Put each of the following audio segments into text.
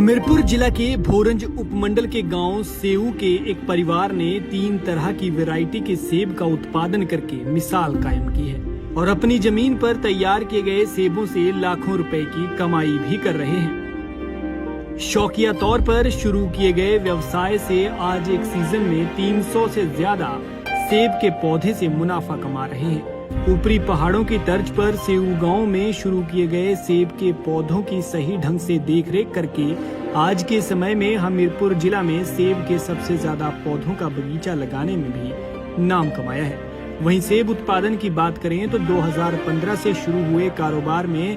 हमीरपुर जिला के भोरंज उपमंडल के गांव सेऊ के एक परिवार ने 3 तरह की वैरायटी के सेब का उत्पादन करके मिसाल कायम की है और अपनी जमीन पर तैयार किए गए सेबों से लाखों रुपए की कमाई भी कर रहे हैं। शौकिया तौर पर शुरू किए गए व्यवसाय से आज एक सीजन में 300 से ज्यादा सेब के पौधे से मुनाफा कमा रहे हैं। ऊपरी पहाड़ों की तर्ज पर सेऊ गांव में शुरू किए गए सेब के पौधों की सही ढंग से देखरेख करके आज के समय में हमीरपुर जिला में सेब के सबसे ज्यादा पौधों का बगीचा लगाने में भी नाम कमाया है। वहीं सेब उत्पादन की बात करें तो 2015 से शुरू हुए कारोबार में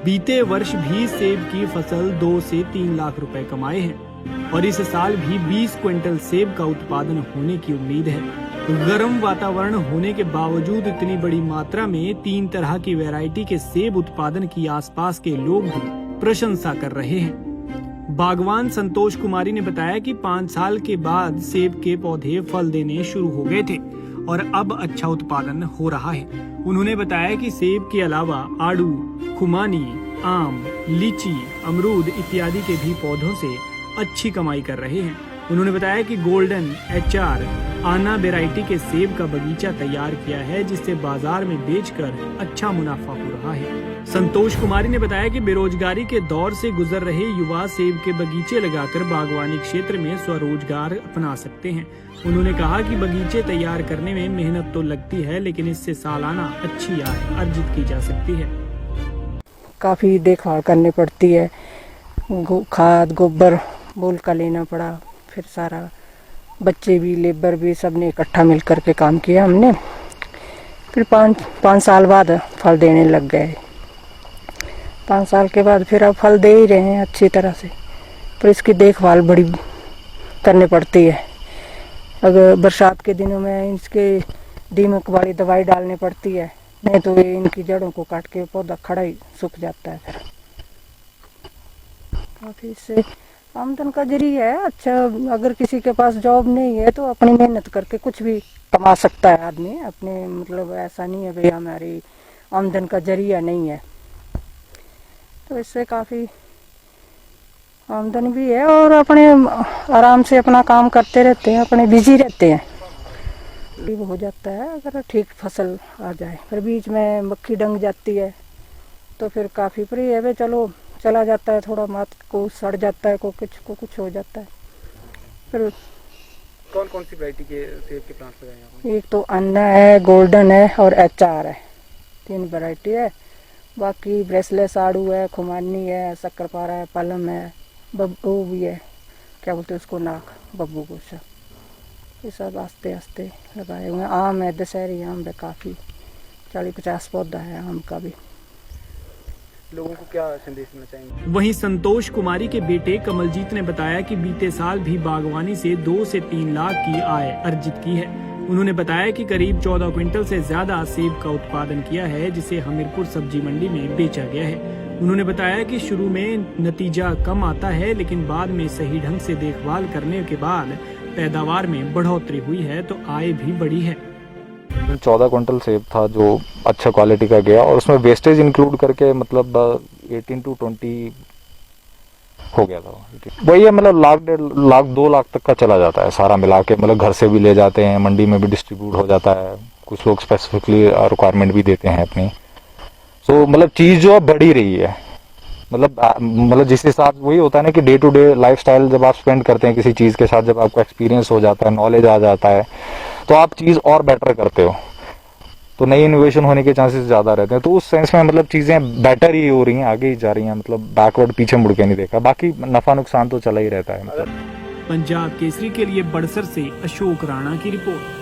बीते वर्ष भी सेब की फसल 2 से 3 लाख रुपए कमाए हैं और इस साल भी 20 क्विंटल सेब का उत्पादन होने की उम्मीद है। गर्म वातावरण होने के बावजूद इतनी बड़ी मात्रा में 3 तरह की वैरायटी के सेब उत्पादन की आसपास के लोग भी प्रशंसा कर रहे हैं। बागवान संतोष कुमारी ने बताया कि 5 साल के बाद सेब के पौधे फल देने शुरू हो गए थे और अब अच्छा उत्पादन हो रहा है। उन्होंने बताया कि सेब के अलावा आड़ू, खुमानी, आम, लीची, अमरूद इत्यादि के भी पौधों से अच्छी कमाई कर रहे हैं। उन्होंने बताया कि गोल्डन, HR, आना वैरायटी के सेब का बगीचा तैयार किया है जिससे बाजार में बेचकर अच्छा मुनाफा हो रहा है। संतोष कुमारी ने बताया कि बेरोजगारी के दौर से गुजर रहे युवा सेब के बगीचे लगाकर बागवानी क्षेत्र में स्वरोजगार अपना सकते हैं। उन्होंने कहा कि बगीचे तैयार करने में मेहनत तो लगती है लेकिन इससे सालाना अच्छी आय अर्जित की जा सकती है। काफी देखभाल करनी पड़ती है, खाद गोबर बोल का लेना पड़ा, फिर सारा बच्चे भी लेबर भी सबने इकट्ठा मिल करके काम किया हमने। फिर 5 साल बाद फल देने लग गए। 5 साल के बाद फिर अब फल दे ही रहे हैं अच्छी तरह से, पर इसकी देखभाल बड़ी करनी पड़ती है। अगर बरसात के दिनों में इसके दीमक वाली दवाई डालनी पड़ती है, नहीं तो ये इनकी जड़ों को काट के पौधा खड़ा ही सूख जाता है। फिर काफी इससे आमदन का जरिया है अच्छा। अगर किसी के पास जॉब नहीं है तो अपनी मेहनत करके कुछ भी कमा सकता है आदमी अपने, मतलब ऐसा नहीं है भाई हमारी आमदन का जरिया नहीं है। तो इससे काफी आमदन भी है और अपने आराम से अपना काम करते रहते हैं, अपने बिजी रहते हैं। हो जाता है अगर ठीक फसल आ जाए, फिर बीच में मक्खी डंग जाती है तो फिर काफी प्रिय है, चलो चला जाता है, थोड़ा मात को सड़ जाता है, को कुछ हो जाता है। फिर कौन कौन सी वैरायटी के सेब के प्लांट्स लगाए आपने? एक तो अन्ना है, गोल्डन है और HR है, 3 वैरायटी है। बाकी ब्रेसलेस आड़ू है, खुमानी है, शक्करपारा है, पलम है, बब्बू भी है, क्या बोलते हैं उसको, नाक बब्बू गोशा, ये सब आस्ते आस्ते लगाए हुए हैं। आम है, दशहरी आम है, काफ़ी 40-50 पौधा है आम का भी। लोगों को क्या संदेश देना चाहेंगे? वहीं संतोष कुमारी के बेटे कमलजीत ने बताया कि बीते साल भी बागवानी से 2 से 3 लाख की आय अर्जित की है। उन्होंने बताया कि करीब 14 क्विंटल से ज्यादा सेब का उत्पादन किया है जिसे हमीरपुर सब्जी मंडी में बेचा गया है। उन्होंने बताया कि शुरू में नतीजा कम आता है लेकिन बाद में सही ढंग से देखभाल करने के बाद पैदावार में बढ़ोतरी हुई है तो आय भी बढ़ी है। 14 क्विंटल सेब था जो अच्छा क्वालिटी का गया और उसमें वेस्टेज इंक्लूड करके मतलब 18 to 20 हो गया था। वही है, मतलब लाख 1.5 लाख 2 लाख तक का चला जाता है सारा मिला के, मतलब घर से भी ले जाते हैं, मंडी में भी डिस्ट्रीब्यूट हो जाता है, कुछ लोग स्पेसिफिकली रिक्वायरमेंट भी देते हैं अपनी। सो मतलब चीज़ जो है बढ़ ही रही है, मतलब जिस हिसाब वही होता है ना कि डे टू डे लाइफस्टाइल जब आप स्पेंड करते हैं किसी चीज़ के साथ, जब आपको एक्सपीरियंस हो जाता है, नॉलेज आ जाता है तो आप चीज़ और बेटर करते हो, तो नई इनोवेशन होने के चांसेस ज़्यादा रहते हैं। तो उस सेंस में मतलब चीज़ें बेटर ही हो रही हैं, आगे ही जा रही हैं, मतलब बैकवर्ड पीछे मुड़ के नहीं देखा। बाकी नफा नुकसान तो चला ही रहता है। मतलब पंजाब केसरी के लिए बड़सर से अशोक राणा की रिपोर्ट।